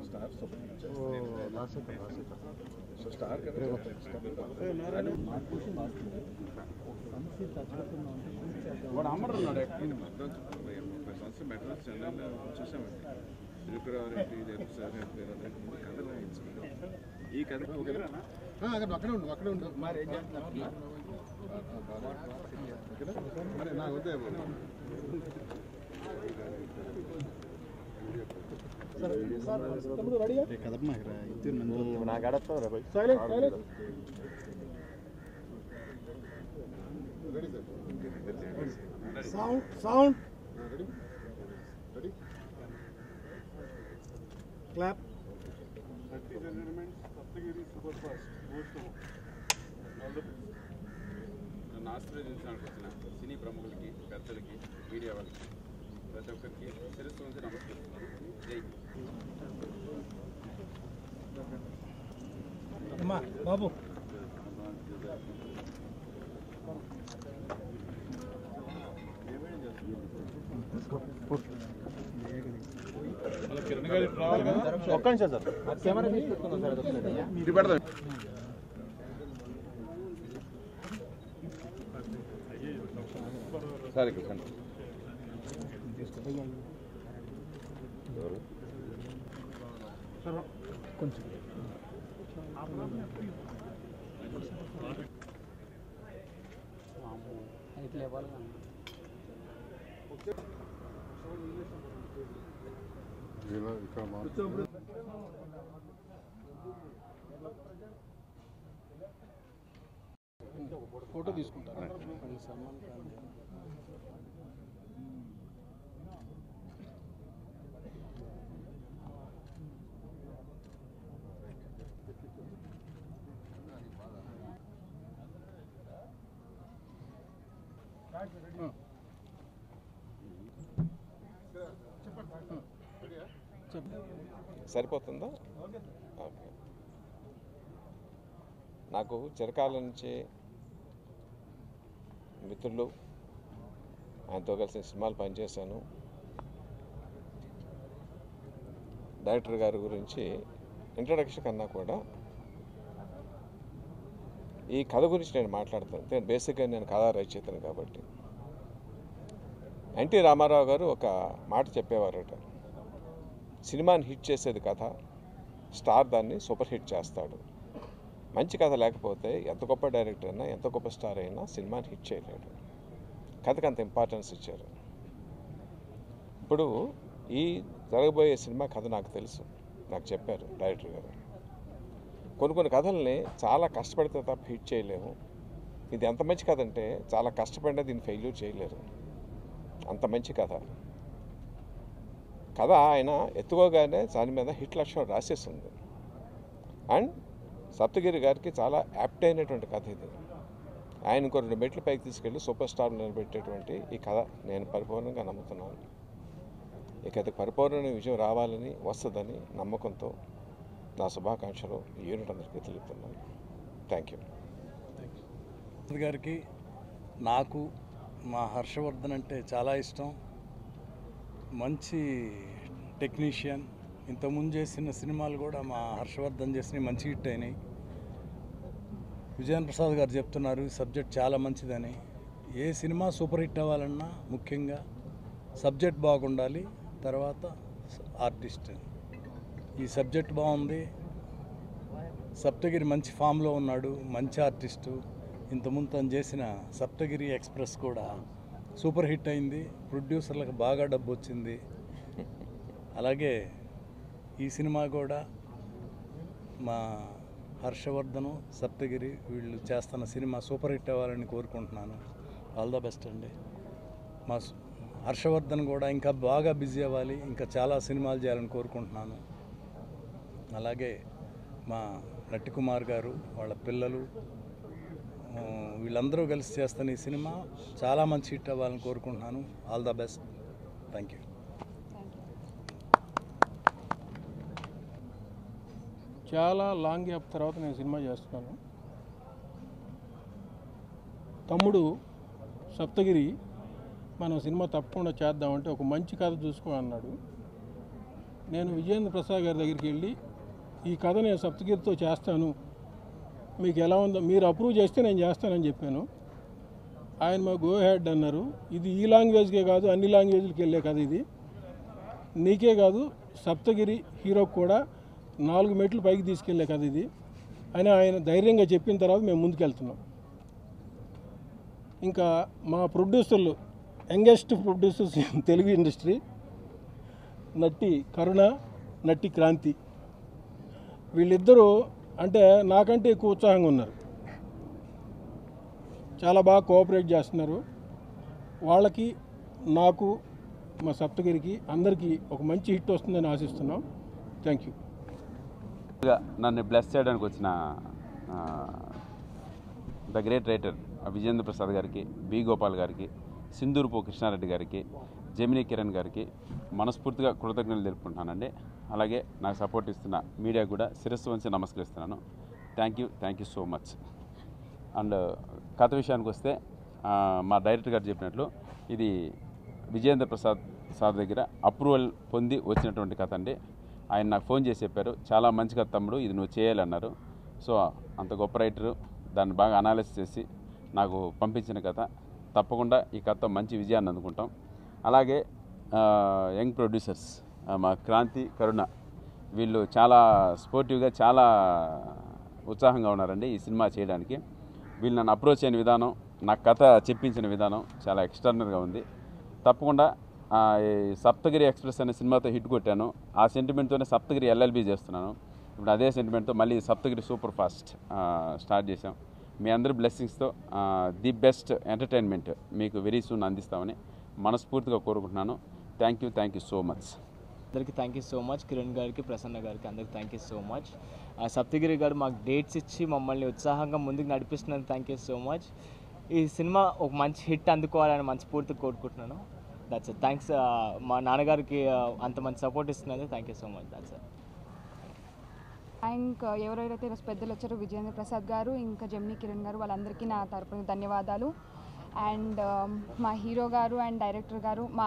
Star so star వాడు అమ్మడున్నాడు Madras general చూసామండి తిరుకురారెడ్డి కథలు ఈ కథ అక్కడే ఉండు మరి ఏం చేస్తున్నారు నాకు వద్దే Sound. Ready. Clap. 30 tournaments, Saptagiri super fast. Goes to all the నన్ను ఆశీర్వదించడానికి వచ్చిన సినీ ప్రముఖులకి పెద్దలకి మీడియా వాళ్ళకి ప్రతి ఒక్కరికి శిరస్సు నుంచి నమస్కరిస్తున్నాను. జై బాబు ఒక్క నిమిషం సార్ కెమెరా తీసుకుందాం సార్ ఇది పెడదాం సార్ ఇక్కడ కొంచెం ఫోటో తీసుకుంటారు సల్మాన్ ఖాన్ సరిపోతుందా? ఓకే. నాకు చిరకాల నుంచి మిత్రులు ఆయనతో కలిసి సినిమాలు పనిచేశాను. డైరెక్టర్ గారి గురించి ఇంట్రడక్షన్ కన్నా కూడా ఈ కథ గురించి నేను మాట్లాడతాను. బేసిక్గా నేను కథా రచయితను కాబట్టి ఎన్టీ రామారావు గారు ఒక మాట చెప్పేవారట, సినిమాని హిట్ చేసేది కథ, స్టార్ దాన్ని సూపర్ హిట్ చేస్తాడు. మంచి కథ లేకపోతే ఎంత గొప్ప డైరెక్టర్ అయినా ఎంత గొప్ప స్టార్ అయినా సినిమాని హిట్ చేయలేడు. కథకు అంత ఇంపార్టెన్స్ ఇచ్చారు. ఇప్పుడు ఈ జరగబోయే సినిమా కథ నాకు తెలుసు, నాకు చెప్పారు డైరెక్టర్ గారు. కొన్ని కథల్ని చాలా కష్టపడితే తప్ప హిట్ చేయలేము. ఇది ఎంత మంచి కథ అంటే చాలా కష్టపడినా దీన్ని ఫెయిల్యూర్ చేయలేరు, అంత మంచి కథ. కథ ఆయన ఎత్తుకోగానే దాని మీద హిట్ లక్షణం రాసేస్తుంది. అండ్ సప్తగిరి గారికి చాలా యాప్ట్ అయినటువంటి కథ ఇది. ఆయన ఇంకో 2 మెట్లు పైకి తీసుకెళ్ళి సూపర్ స్టార్ నిలబెట్టేటువంటి ఈ కథ నేను పరిపూర్ణంగా నమ్ముతున్నాను. ఈ కథకు పరిపూర్ణ విజయం రావాలని, వస్తుందని నమ్మకంతో నా శుభాకాంక్షలు ఈ యూనిట్ అందరికీ తెలుపుతున్నాను. థ్యాంక్ యూ గారికి. నాకు మా హర్షవర్ధన్ అంటే చాలా ఇష్టం. మంచి టెక్నీషియన్. ఇంతకుముందు చేసిన సినిమాలు కూడా మా హర్షవర్ధన్ చేసినవి మంచి హిట్ అయినాయి. విజయన్ ప్రసాద్ గారు చెప్తున్నారు సబ్జెక్ట్ చాలా మంచిదని. ఏ సినిమా సూపర్ హిట్ అవ్వాలన్నా ముఖ్యంగా సబ్జెక్ట్ బాగుండాలి, తర్వాత ఆర్టిస్ట్. ఈ సబ్జెక్ట్ బాగుంది, సప్తగిరి మంచి ఫామ్లో ఉన్నాడు, మంచి ఆర్టిస్టు. ఇంతకుముందు తను చేసిన సప్తగిరి ఎక్స్ప్రెస్ కూడా సూపర్ హిట్ అయింది, ప్రొడ్యూసర్లకు బాగా డబ్బు వచ్చింది. అలాగే ఈ సినిమా కూడా మా హర్షవర్ధను, సప్తగిరి వీళ్ళు చేస్తున్న సినిమా సూపర్ హిట్ అవ్వాలని కోరుకుంటున్నాను. ఆల్ ద బెస్ట్ అండి. మా హర్షవర్ధన్ కూడా ఇంకా బాగా బిజీ అవ్వాలి, ఇంకా చాలా సినిమాలు చేయాలని కోరుకుంటున్నాను. అలాగే మా నట్టికుమార్ గారు, వాళ్ళ పిల్లలు, వీళ్ళందరూ కలిసి చేస్తున్న ఈ సినిమా చాలా మంచి హిట్ అవ్వాలని కోరుకుంటున్నాను. All the best. Thank you. చాలా లాంగ్ గ్యాప్ తర్వాత నేను సినిమా చేస్తున్నాను. తమ్ముడు సప్తగిరి మనం సినిమా తప్పకుండా చేద్దామంటే ఒక మంచి కథ చూసుకో అన్నాడు. నేను విజయేంద్ర ప్రసాద్ గారి దగ్గరికి వెళ్ళి ఈ కథ నేను సప్తగిరితో చేస్తాను, మీకు ఎలా ఉందో మీరు అప్రూవ్ చేస్తే నేను చేస్తానని చెప్పాను. ఆయన మా గో హెడ్ అన్నారు. ఇది ఈ లాంగ్వేజ్కే కాదు అన్ని లాంగ్వేజ్లకి వెళ్ళే కథ ఇది, నీకే కాదు సప్తగిరి హీరోకి కూడా 4 మెట్లు పైకి తీసుకెళ్లే కథ ఇది అని ఆయన ధైర్యంగా చెప్పిన తర్వాత మేము ముందుకెళ్తున్నాం. ఇంకా మా ప్రొడ్యూసర్లు, యంగెస్ట్ ప్రొడ్యూసర్స్ తెలుగు ఇండస్ట్రీ, నట్టి కరుణ, నట్టి క్రాంతి, వీళ్ళిద్దరూ అంటే నాకంటే ఎక్కువ ఉత్సాహంగా ఉన్నారు. చాలా బాగా కోఆపరేట్ చేస్తున్నారు. వాళ్ళకి, నాకు, మా సప్తగిరికి అందరికీ ఒక మంచి హిట్ వస్తుందని ఆశిస్తున్నాం. Thank you. నన్ను బ్లెస్ చేయడానికి వచ్చిన the great writer Vijayendra Prasad గారికి, బి గోపాల్ గారికి, సింధూరుపు కృష్ణారెడ్డి గారికి, జెమినీ కిరణ్ గారికి మనస్ఫూర్తిగా కృతజ్ఞతలు తెలుపుకుంటున్నానండి. అలాగే నాకు సపోర్ట్ ఇస్తున్న మీడియా కూడా శిరస్సు వంచి నమస్కరిస్తున్నాను. Thank you so much. And కథ విషయానికి వస్తే మా డైరెక్టర్ గారు చెప్పినట్లు ఇది విజయేంద్ర ప్రసాద్ సార్ దగ్గర అప్రూవల్ పొంది వచ్చినటువంటి కథ అండి. ఆయన నాకు ఫోన్ చేసి చెప్పారు, చాలా మంచి కథ తమ్ముడు, ఇది నువ్వు చేయాలన్నారు. సో అంత గొప్ప రైటరు దాన్ని బాగా అనాలిసిస్ చేసి నాకు పంపించిన కథ. తప్పకుండా ఈ కథ మంచి విజయాన్ని అందుకుంటాం. అలాగే యంగ్ ప్రొడ్యూసర్స్ మా క్రాంతి, కరుణ, వీళ్ళు చాలా స్పోర్టివ్గా, చాలా ఉత్సాహంగా ఉన్నారండి ఈ సినిమా చేయడానికి. వీళ్ళు నన్ను అప్రోచ్ అయిన విధానం, నా కథ చెప్పించిన విధానం చాలా ఎక్స్ట్రాడినరీగా ఉంది. తప్పకుండా సప్తగిరి ఎక్స్ప్రెస్ అనే సినిమాతో హిట్ కొట్టాను. ఆ సెంటిమెంట్తోనే సప్తగిరి ఎల్ఎల్బి చేస్తున్నాను. ఇప్పుడు అదే సెంటిమెంట్తో మళ్ళీ సప్తగిరి సూపర్ ఫాస్ట్ స్టార్ట్ చేశాం. మీ అందరి బ్లెస్సింగ్స్తో ది బెస్ట్ ఎంటర్టైన్మెంట్ మీకు వెరీ సూన్ అందిస్తామని మనస్ఫూర్తిగా కోరుకుంటున్నాను. Thank you so much. అందరికీ thank you so much. Kiran గారికి, ప్రసన్న గారికి అందరికీ thank you so much. Saptagiri గారు మాకు డేట్స్ ఇచ్చి మమ్మల్ని ఉత్సాహంగా ముందుకు నడిపిస్తున్నందుకు థ్యాంక్ యూ సో మచ్. ఈ సినిమా ఒక మంచి హిట్ అందుకోవాలని మనస్ఫూర్తిగా కోరుకుంటున్నాను. That's it. థ్యాంక్స్ మా నాన్నగారికి అంత మంచి సపోర్ట్ ఇస్తున్నందుకు thank you so much. That's it. ఇంకా ఎవరైతే ఈరోజు పెద్దలు వచ్చారో విజయేంద్ర ప్రసాద్ గారు, ఇంకా జెమినీ కిరణ్ గారు, వాళ్ళందరికీ నా తరపున ధన్యవాదాలు. అండ్ మా హీరో గారు అండ్ డైరెక్టర్ గారు, మా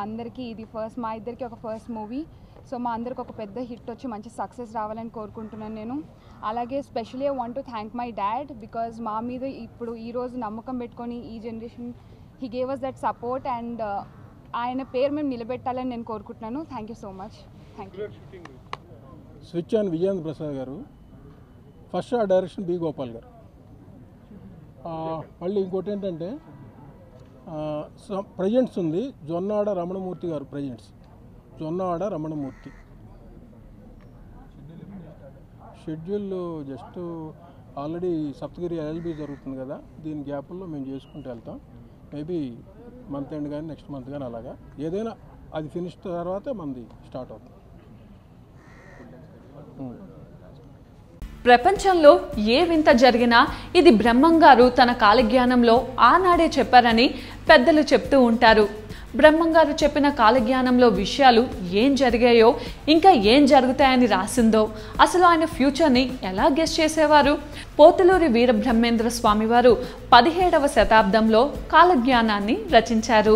ఇద్దరికి ఒక ఫస్ట్ మూవీ. సో మా అందరికి ఒక పెద్ద హిట్ వచ్చి మంచి సక్సెస్ రావాలని కోరుకుంటున్నాను నేను. అలాగే specially I want to thank my dad, because మా మీద ఇప్పుడు ఈరోజు నమ్మకం పెట్టుకొని ఈ generation he gave us that support and ఆయన పేరు మేము నిలబెట్టాలని నేను కోరుకుంటున్నాను. Thank you so much. Thank you. Switch on Vijayendra Prasad గారు, first shot direction B Gopal గారు. మళ్ళీ ఇంకోటి ఏంటంటే ప్రజెంట్స్ ఉంది జొన్నాడ రమణమూర్తి గారు, presents Jonnada Ramanamurthy. Schedule just already Saptagiri LLB జరుగుతుంది కదా, దీని గ్యాప్లో మేము చేసుకుంటూ వెళ్తాం. మేబీ మంత్ ఎండ్ కానీ నెక్స్ట్ మంత్ కానీ అలాగా ఏదైనా అది ఫినిష్ తర్వాత మనది స్టార్ట్ అవుతుంది. ప్రపంచంలో ఏ వింత జరిగినా ఇది బ్రహ్మంగారు తన కాలజ్ఞానంలో ఆనాడే చెప్పారని పెద్దలు చెప్తూ ఉంటారు. బ్రహ్మంగారు చెప్పిన కాలజ్ఞానంలో విషయాలు ఏం జరిగాయో, ఇంకా ఏం జరుగుతాయని రాసిందో, అసలు ఆయన ఫ్యూచర్ని ఎలా గెస్ చేసేవారు? పోతులూరి వీరబ్రహ్మేంద్ర స్వామివారు 17వ శతాబ్దంలో కాలజ్ఞానాన్ని రచించారు.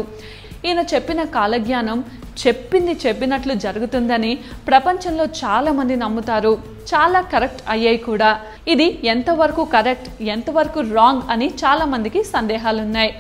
ఈయన చెప్పిన కాలజ్ఞానం చెప్పింది చెప్పినట్లు జరుగుతుందని ప్రపంచంలో చాలామంది నమ్ముతారు. చాలా కరెక్ట్ అయ్యాయి కూడా. ఇది ఎంతవరకు కరెక్ట్, ఎంతవరకు రాంగ్ అని చాలామందికి సందేహాలున్నాయి.